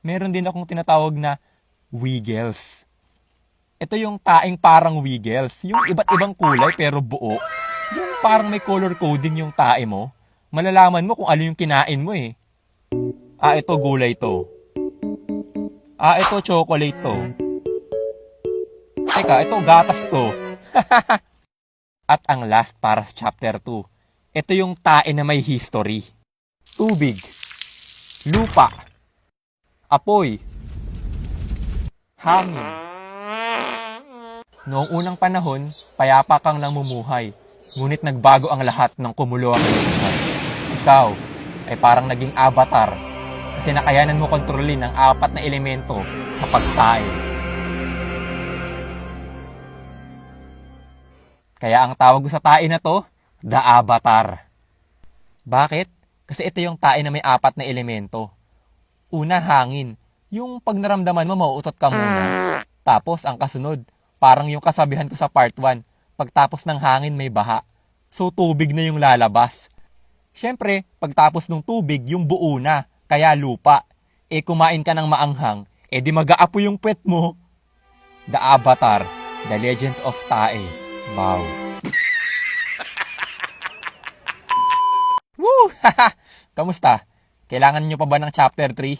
meron din akong tinatawag na wiggles. Ito yung taing parang wiggles. Yung iba't ibang kulay pero buo. Yung parang may color coding yung tae mo. Malalaman mo kung ano yung kinain mo eh. Ito gulay to. Ito chocolate to. Teka, ito gatas to. At ang last para sa chapter 2. Ito yung tae na may history. Tubig. Lupa. Apoy. Hangin. Noong unang panahon, payapa kang namumuhay. Ngunit nagbago ang lahat ng kumulo ang lupa. Ikaw ay parang naging avatar kasi nakayanan mo kontrolin ang 4 na elemento sa pagtae. Kaya ang tawag ko sa tae na to, The Avatar. Bakit? Kasi ito yung tae na may 4 na elemento. Una, hangin. Yung pag naramdaman mo, mauutot ka muna. Tapos, ang kasunod, parang yung kasabihan ko sa part 1, pagtapos ng hangin may baha. So, tubig na yung lalabas. Siyempre, pagtapos ng tubig, yung buo na, kaya lupa. Kumain ka ng maanghang, di mag-aapo yung puwet mo. The Avatar, The Legend of Tae. Wow. Woo! Kamusta? Kailangan nyo pa ba ng chapter 3?